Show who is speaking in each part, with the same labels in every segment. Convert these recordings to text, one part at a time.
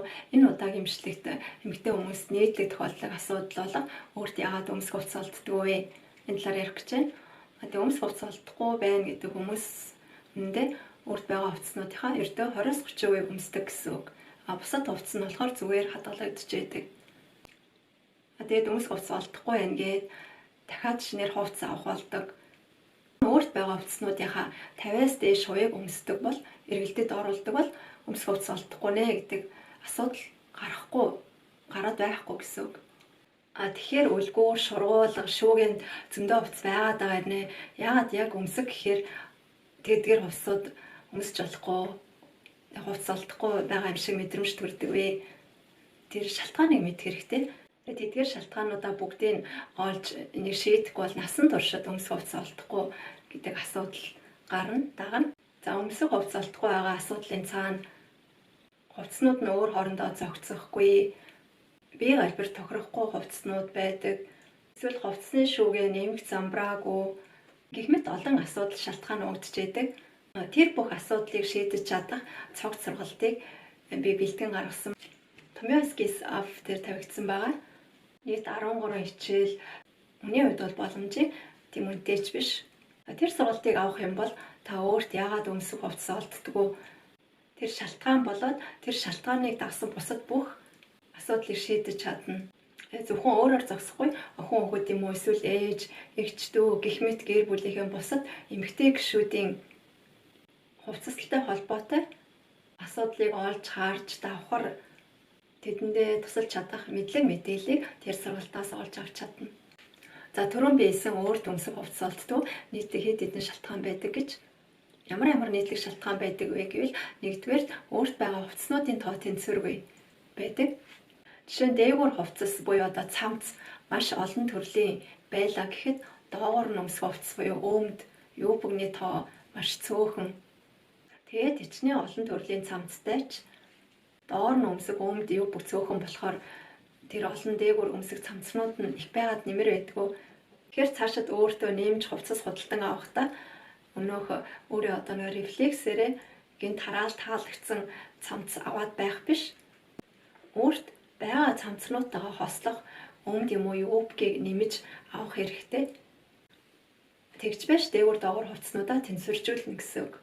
Speaker 1: Энэ удаагийн имчилэгт эмэгтэй хүмүүст нийтлэг тохиолдлыг асуудал болон өөрт яагаад өмсөх хувцас олддгүй вэ? Энэ талаар ярих гэж байна. Тэгээ өмсөх хувцас олдохгүй байна гэдэг хүмүүс үүндээ өөрт байгаа хувцаснуудынхаа ердөө 20-30% өмсдөг гэсэн үг. Бусад хувцас нь болохоор зүгээр хадгалагдж байдаг. Тэгээд өмсөх хувцас олдохгүй байна гэд дахиад шинээр хувцас авах болдог. Өөрт байгаа хувцаснуудынхаа 50-аас дээш хувийг өмсдөг бол эргэлтэд оруулдаг бол өмсөх хувцас олдохгүй нэ гэдэг асуудал гараад байхгүй гэсэн үг. Тэгэхээр үлгүүр, шургуулга, шүүгэнд зөндөө хувцас байгаад байгаа нэ. Яагаад яг өмсөх гэхээр тэдгээр хувцсууд өмсөж болохгүй, хувцас олдохгүй байгаа юм шиг мэдрэмж төрдөг вэ? Тэр шалтгааныг мэдэх хэрэгтэй. Тэдгээр шалтгаануудаа бүгдийг олж нэг шийдэхгүй бол насан туршид өмсөх хувцас олдохгүй гэдэг асуудал дагна. За өмсөх хувцас олдохгүй байгаа асуудлын цаана хувцснууд нь өөр хоорондоо зохицохгүй, бие галбир тохирохгүй хувцснууд байдаг. Эсвэл хувцсны шүүгээ нэмэх замбраагүй гэх мэт олон асуудал шалтгаан уудчээдэг. Тэр бүх асуудлыг шийдэж чадах цогц сургалтыг би бэлтгэн гаргасан. Томьёоскис ав дээр тавигдсан байгаа. Нийт 13 хичээл. Үний хувьд бол боломжийг тийм үнэтэйч биш. Тэр сургалтыг авах юм бол та өөрт яагаад өмсөх хувцас олддоггүй, тэр шалтгаан болоод тэр шалтгааныг дагсан бусад бүх асуудлыг шийдэж чадна. Зөвхөн өөрөөр зогсохгүй охин хүүхэд юм уу эсвэл ээж, эгч дүү гэх мэт гэр бүлийнхээ бусад эмэгтэй гишүүдийн хувцастай холбоотой асуудлыг олж харж давхар тэдэндээ тусалж чадах мэдлэг мэдээллийг тэр сургалтаас олж авч чадна. За түрүүн би хэлсэн өөрт өмсөх хувцас олддог нийтдээ хэд хэдэн шалтгаан байдаг гэж. Ямар нийтлэг шалтгаан байдаг вэ гэвэл нэгдүгээр өөрт байгаа хувцаснуудын тоо тэнцвэргүй байдаг. Жишээ нь дээгүүр хувцас буюу одоо цамц маш олон төрлийн байлаа гэхэд доогуур нь өмсөх хувцас буюу өмд, юбгний тоо маш цөөхөн. Тэгээд ичнээ олон төрлийн цамцтай ч доор нь өмсөх өмд, юбг цөөхөн болохоор тэр олон дээгүүр өмсөх цамцнууд нь их байгаад нэмэр байдгүй. Тэгэхээр цаашид өөртөө нэмж хувцас худалдан авахдаа өнөөх өөрөө одоо нэг рефлексээрээ гинт хараал таалагдсан цамц аваад байх биш. Өөрт байгаа цамцнуудтайгаа хослох өмд юм уу юбгийг нэмж авах хэрэгтэй. Тэгж байж дээгүүр доогуур хувцснуудаа тэнцвэржүүлнэ гэсэн үг.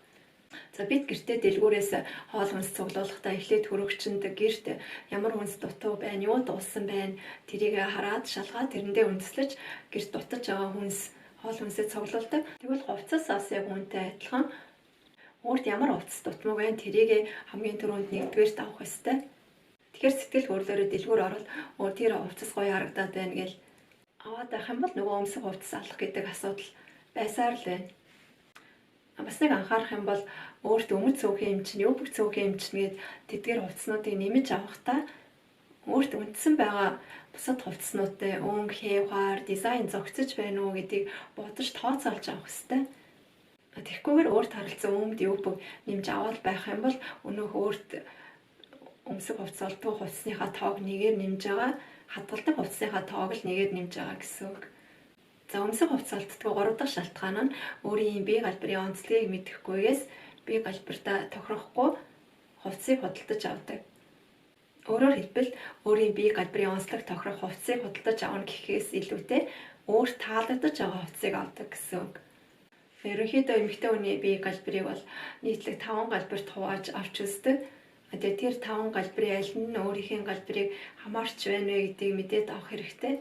Speaker 1: За бид гэртээ дэлгүүрээс хоол хүнс цуглуулахдаа эхлээд хөрөгчөнд гэрт ямар хүнс дутуу байна, юу дуусан байна, тэрийг хараад шалгаад тэрэндээ үндэслэж гэрт дутаж байгаа хүнс хоол хүнсээ цуглуулдаг. Тэгвэл хувцасаас яг үүнтэй адилхан өөрт ямар хувцас дутмаг байна тэрийг хамгийн түрүүнд нэгдүгээрт авах ёстой. Тэгэхээр сэтгэл хөдлөлөөрөө дэлгүүр орол тэр хувцас гоё харагдаад байна гэж аваад байх юм бол нөгөө өмсөх хувцас алах гэдэг асуудал байсаар л байна. Бас нэг анхаарах юм бол өөрт өмд цөөхөн эмчин, юбг цөөхөн эмчин гээд тэдгээр хувцснуудыг нэмж авахдаа өөрт үндсэн байгаа бусад хувцснуудтай өнгө, хэвхаар, дизайн зохицож байна уу гэдгийг бодож тооцоолж авах хэрэгтэй. Тэгэхгүйгээр өөрт харилцсан өмд, юбг нэмж аваад байх юм бол өнөөх өөрт өмсөх хувцас олддог хувцсныхаа тоог нэгээр нэмж байгаа, хадгалдаг хувцсныхаа тоог л нэгээр нэмж байгаа гэсэн үг. За өмсөх хувцас олддог 3 дахь шалтгаан нь өөрийн бие галбирын онцлогийг мэдэхгүйгээс бие галбиртаа тохирохгүй хувцсыг худалдаж авдаг. Өөрөөр хэлбэл өөрийн бие галбирын онцлог тохирох хувцсыг худалдаж авах гэхээс илүүтэй өөрт таалагдаж байгаа хувцсыг авдаг гэсэн үг. Ерөнхийдөө эмэгтэй хүний бие галбирыг бол нийтлэг 5 галбирт хувааж авч үздэг. Тэгээд тэр 5 галбирын аль нь өөрийнхөө галбирыг хамаарч байна вэ гэдгийг мэдээд авах хэрэгтэй.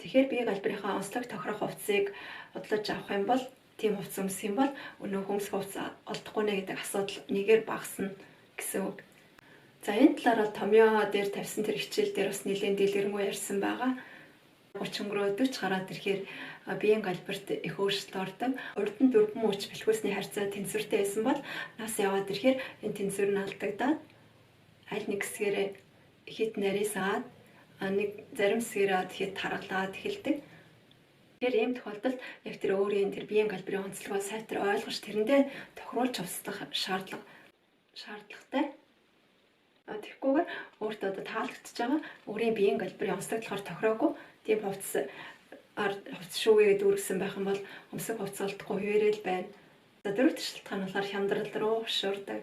Speaker 1: Тэгэхээр бие галбирынхаа онцлог тохирох хувцсыг худалдаж авах юм бол тийм хувцас өмсөх юм бол өнөөх өмсөх хувцас олдохгүй нэ гэдэг асуудал нэгээр багасна гэсэн үг. За энэ талаар бол томьёо дээр тавьсан тэр хичээл дээр бас нэлээд дэлгэрэнгүй ярьсан байгаа. 30 өнгөрөө 40 гараад ирэхээр биеийн галбирт их өөрчлөлт ордог. Урд нь дөрвөн мөч бэлхүүсний харьцаа тэнцвэртэй байсан бол нас яваад ирэхээр энэ тэнцвэр нь алдагдаад аль нэг хэсгээрээ хит нарийсаад нэг зарим хэсгээрээ хэд таргалаад эхэлдэг. Тэгэхээр ийм тохиолдолд яг тэр өөрийн тэр биеийн галбирын онцлогоо сайтар ойлгож тэрэндээ тохируулж хувцдах шаардлагатай. Тэгэхгүйгээр өөртөө одоо таалагдж байгаа өөрийн биеийн галбирын онцлог болохоор тохироогүй тийм хувцас шүүгээд үүргэсэн байх юм бол өмсөх хувцас олдохгүй хуваарэл байна. За дөрөвт шалтгаан нь болохоор хямдрал руу хөшөөрдөг.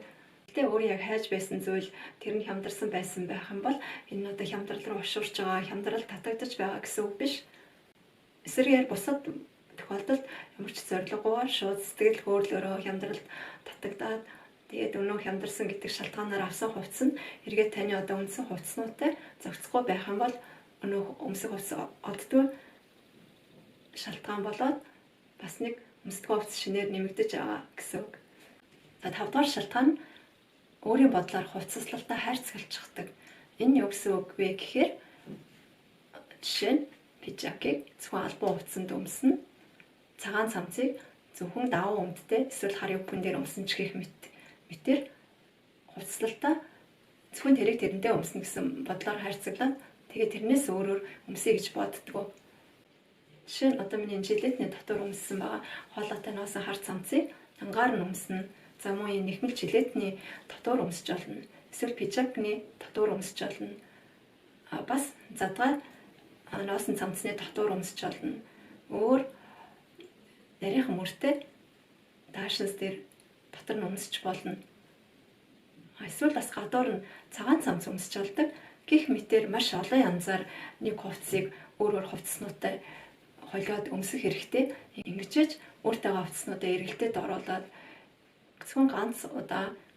Speaker 1: Гэхдээ өөрөө яг хайж байсан зүйл тэр нь хямдарсан байсан байх юм бол энэ одоо хямдрал руу оршуулж байгаа, хямдрал татагдаж байгаа гэсэн үг биш. Эсвэргээр бусад тохиолдолд ямар ч зорилгогүйгээр шууд сэтгэл хөдлөлөөрөө хямдралд татагдаад тэгээд өнөө хямдарсан гэдэг шалтгаанаар авсан хувцас нь эргээд таны одоо үндсэн хувцснуудтай зохицохгүй байх юм бол өнөө өмсөх хувцас оддгүй шалтгаан болоод бас нэг өмсдгөө хувцас шинээр нэмэгдэж байгаа гэсэн үг. За 5 дугаар шалтгаан нь өөрийн бодлоор хувцаслалтаа хайрцагчдаг. Энэ юу гэсэн үг вэ гэхээр жишээ нь пижакийг зөвхөн албан хувцсанд өмснө, цагаан цамцыг зөвхөн давуу өмдтэй эсвэл хар юпон дээр өмснө ч гэх мэтэр хувцаслалтаа зөвхөн тэрийг тэрэндээ өмснө гэсэн бодлоор хайрцаглаад тэгээд тэрнээс өөрөөр өмсөе гэж боддгоо. Жишээ нь одоо миний жилетний дотор өмссөн байгаа хоолойтой ноосон хар цамцыг ангаар нь өмснө. За мөн энэ нэхмэл жилетний дотор өмсөж болно. Эсвэл пижакны дотор өмсөж болно. Бас задгаа ноосон цамцны дотор өмсөж болно. Өөр нарийнхан мөртэй даашинс дээр дотор нь өмсөж болно. Эсвэл бас гадуур нь цагаан цамц өмсөж болдог. Гэх мэтээр маш олон янзаар нэг хувцсыг өөр хувцснуудтай холиод өмсөх хэрэгтэй. Ингэжж өөртөөгөө хувцснуудаа эргэлтэд оруулаад зөвхөн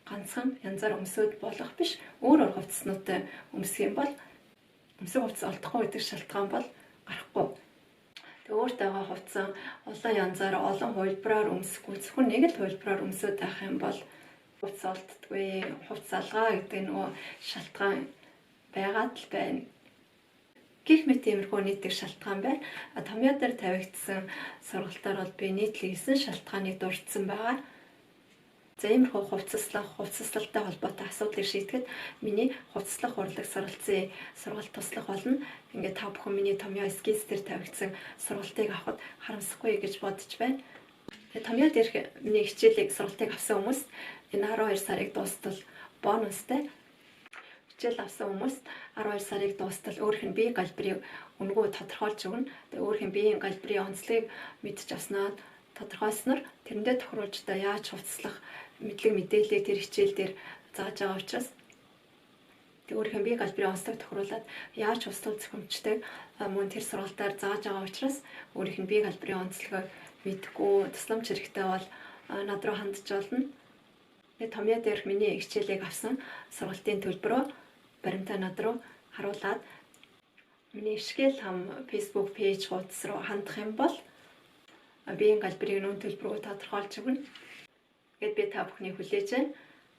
Speaker 1: ганцхан янзаар өмсөд болох биш. Өөр хувцснуудтай өмсөх юм бол өмсөх хувцас олдохгүй гэдэг шалтгаан бол гарахгүй. Тэгээ өөртөөгөө хувцсан олон янзаар олон хувилбараар өмсөхгүй зөвхөн нэг л хувилбараар өмсөд байх юм бол хувцас олддгүй. Хувцас алгаа гэдэг нөгөө шалтгаан байгаад л байна. Гэх мэт иймэрхүү нийтдэх шалтгаан байна. Томьёо дээр тавигдсан сургалтаар бол би нийтлэг 9 шалтгааныг дурдсан байгаа. За иймэрхүү хувцаслалтай холбоотой асуудлыг шийдэхэд миний хувцаслах урлаг суралцсан сургалт туслах болно. Ингээд та бүхэн миний томьёо скиз дээр тавигдсан сургалтыг авахд харамсахгүй гэж бодож байна. Тэгээ томьёо дээрх миний хичээлийг сургалтыг авсан хүмүүс энэ 12 сарыг дуустал бонустай хичээл авсан хүмүүс 12 сарыг дуустал өөрийнх нь бие галбирыг өнгөө тодорхойлж өгнө. Тэгээ өөрийнх нь биеийн галбирын онцлогийг мэдж авснаа тодорхойлсноор тэрэндээ тохируулж та яаж хувцаслах мэдлэг мэдээллийг тэр хичээл дээр зааж байгаа учраас тэг өөрийнх нь бие галбирын онцлог тохируулаад яаж хувцлах зөвхөмжтэй мөн тэр сургалтаар зааж байгаа учраас өөрийнх нь бие галбирын онцлогоо мэдгүй тусламж хэрэгтэй бол над руу хандж болно. Тэгээ томьёо дээрх миний хичээлийг авсан сургалтын төлбөрөө баримтаа над руу харуулад миний ишгэл хам Facebook пэйж хуудас руу хандах юм бол биеийн галбирыг нүүн төлбөрөөр тодорхойлж өгнө. Гэт би та бүхний хүлээж байна.